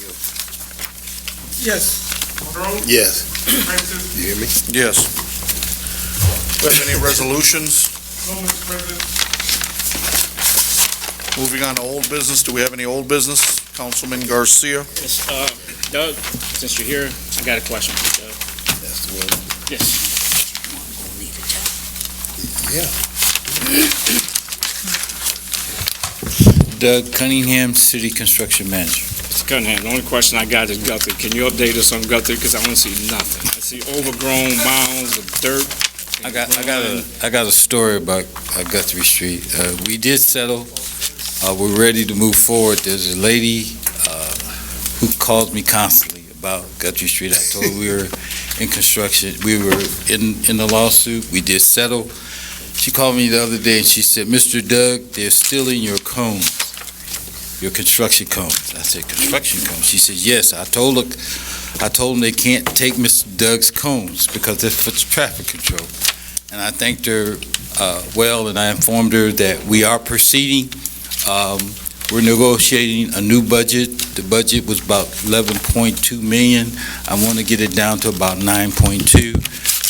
Yes. Monroe, Yes. Francisco. You hear me? Yes. Do we have any resolutions? No, Mr. President. Moving on to old business, do we have any old business? Councilman Garcia? Yes, Doug, since you're here, I got a question for you, Doug. That's the one. Yes. Doug Cunningham, City Construction Manager. Mr. Cunningham, the only question I got is Guthrie. Can you update us on Guthrie? Because I don't see nothing. I see overgrown mounds of dirt. I got a story about Guthrie Street. We did settle. We're ready to move forward. There's a lady who calls me constantly about Guthrie Street. I told her we were in construction. We were in the lawsuit. We did settle. She called me the other day and she said, "Mr. Doug, they're stealing your cones, your construction cones." I said, "Construction cones?" She said, "Yes." I told them they can't take Mr. Doug's cones because they're for traffic control. And I thanked her well, and I informed her that we are proceeding. We're negotiating a new budget. The budget was about 11.2 million. I want to get it down to about 9.2.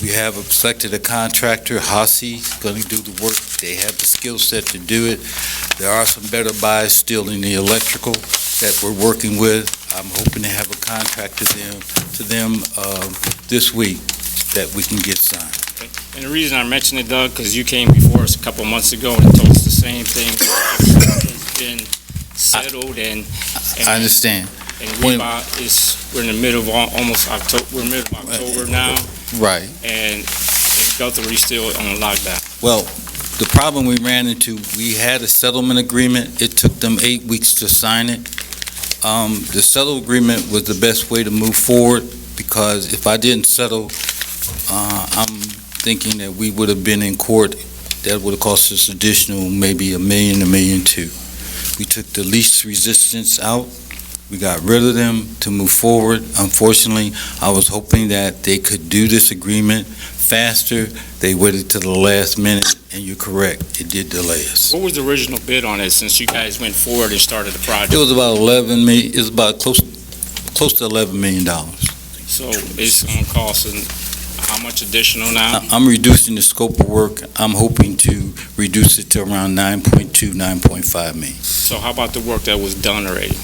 We have selected a contractor, Hossie, going to do the work. They have the skill set to do it. There are some better buys still in the electrical that we're working with. I'm hoping to have a contract to them this week that we can get signed. And the reason I mention it, Doug, because you came before us a couple of months ago and told us the same thing. It's been settled and I understand. And we're in the middle of almost October. We're middle of October now, Right. and Guthrie's still on lockdown. Well, the problem we ran into, we had a settlement agreement. It took them 8 weeks to sign it. The settlement agreement was the best way to move forward, because if I didn't settle, I'm thinking that we would have been in court. That would have cost us additional, maybe $1 million, $1.2 million. We took the least resistance out. We got rid of them to move forward. Unfortunately, I was hoping that they could do this agreement faster. They waited to the last minute, and you're correct, it did delay us. What was the original bid on it since you guys went forward and started the project? It was about 11 million. It was about close to $11 million. So it's going to cost how much additional now? I'm reducing the scope of work. I'm hoping to reduce it to around 9.2, 9.5 million. So how about the work that was done already?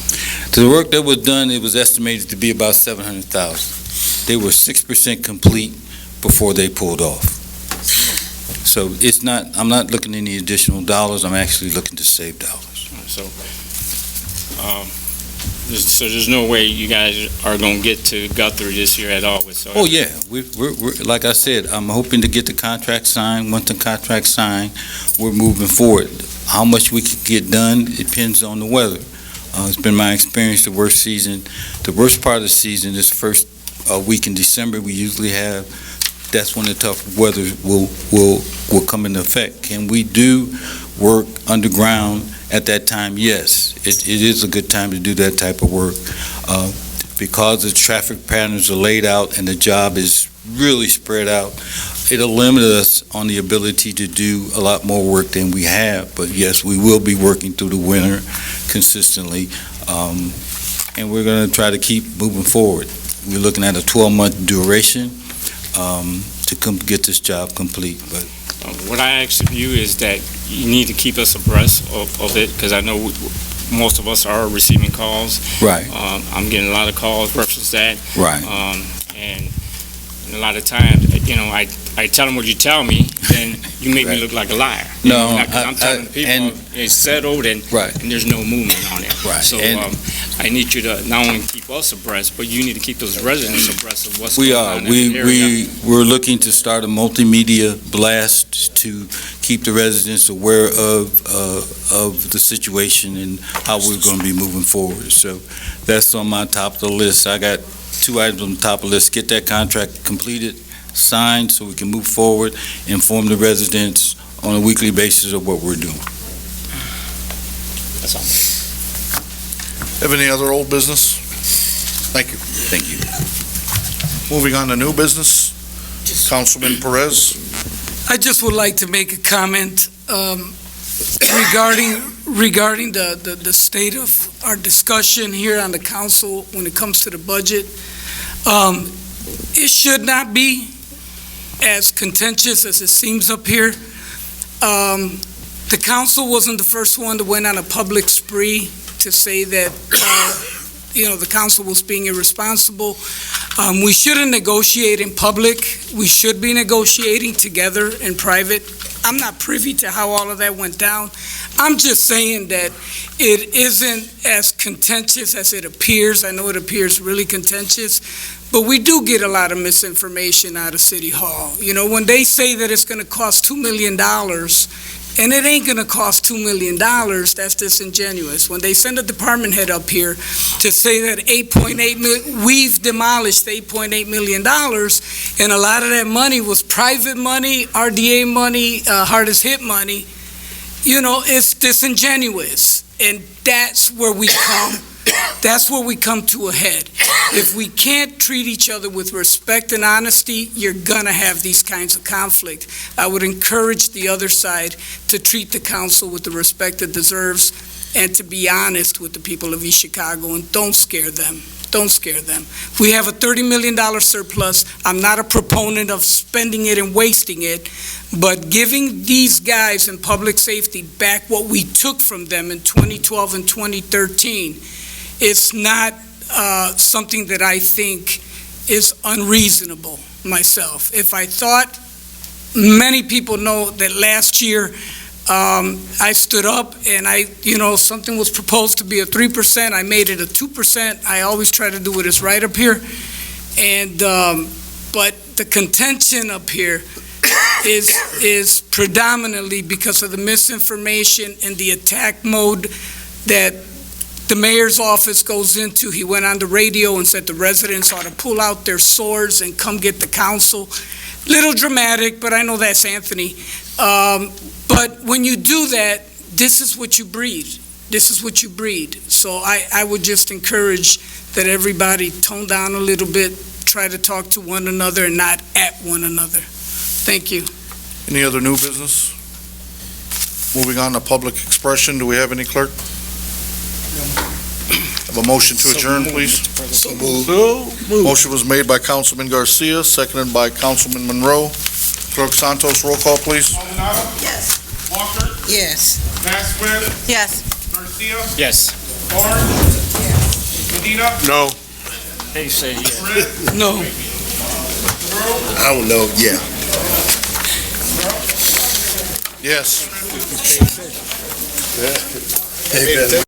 The work that was done, it was estimated to be about 700,000. They were 6% complete before they pulled off. So it's not, I'm not looking at any additional dollars. I'm actually looking to save dollars. So there's no way you guys are going to get to Guthrie this year at all? Oh, yeah. We're, like I said, I'm hoping to get the contract signed. Once the contract's signed, we're moving forward. How much we can get done depends on the weather. It's been my experience, the worst part of the season is first week in December we usually have. That's when the tough weather will come into effect. Can we do work underground at that time? Yes. It is a good time to do that type of work. Because the traffic patterns are laid out and the job is really spread out, it'll limit us on the ability to do a lot more work than we have. But yes, we will be working through the winter consistently, and we're going to try to keep moving forward. We're looking at a 12-month duration to get this job complete. But what I ask of you is that you need to keep us abreast of it, because I know most of us are receiving calls. Right. I'm getting a lot of calls reference that. Right. And a lot of times, I tell them what you tell me, then you make me look like a liar. No, I'm telling people it's settled and there's no movement on it. Right. So I need you to not only keep us abreast, but you need to keep those residents abreast of what's going on in the area. We're looking to start a multimedia blast to keep the residents aware of the situation and how we're going to be moving forward. So that's on my top of the list. I got 2 items on the top of the list. Get that contract completed, signed, so we can move forward, inform the residents on a weekly basis of what we're doing. That's all. Have any other old business? Thank you. Thank you. Moving on to new business, Councilman Perez. I just would like to make a comment regarding the state of our discussion here on the council when it comes to the budget. It should not be as contentious as it seems up here. The council wasn't the first one that went on a public spree to say that, the council was being irresponsible. We shouldn't negotiate in public. We should be negotiating together in private. I'm not privy to how all of that went down. I'm just saying that it isn't as contentious as it appears. I know it appears really contentious, but we do get a lot of misinformation out of City Hall. When they say that it's going to cost $2 million, and it ain't going to cost $2 million, that's disingenuous. When they send a department head up here to say that we've demolished $8.8 million, and a lot of that money was private money, RDA money, hardest hit money, it's disingenuous. And that's where we come to a head. If we can't treat each other with respect and honesty, you're gonna have these kinds of conflict. I would encourage the other side to treat the council with the respect it deserves and to be honest with the people of East Chicago, and don't scare them. Don't scare them. We have a $30 million surplus. I'm not a proponent of spending it and wasting it, but giving these guys in public safety back what we took from them in 2012 and 2013 is not something that I think is unreasonable myself. If I thought, many people know that last year I stood up and something was proposed to be a 3%. I made it a 2%. I always try to do what is right up here. And, but the contention up here is predominantly because of the misinformation and the attack mode that the mayor's office goes into. He went on the radio and said the residents ought to pull out their swords and come get the council. Little dramatic, but I know that's Anthony. But when you do that, this is what you breed. This is what you breed. So I would just encourage that everybody tone down a little bit, try to talk to one another and not at one another. Thank you. Any other new business? Moving on to public expression, do we have any, clerk? Have a motion to adjourn, please? So moved. Motion was made by Councilman Garcia, seconded by Councilman Monroe. Clerk Santos, roll call, please. Maldonado. Yes. Walker. Yes. Vasquez. Yes. Garcia. Yes. Barnes. Medina. No. They say yes. Perez. No. Monroe. I don't know, yeah. Yes. Hey, Ben.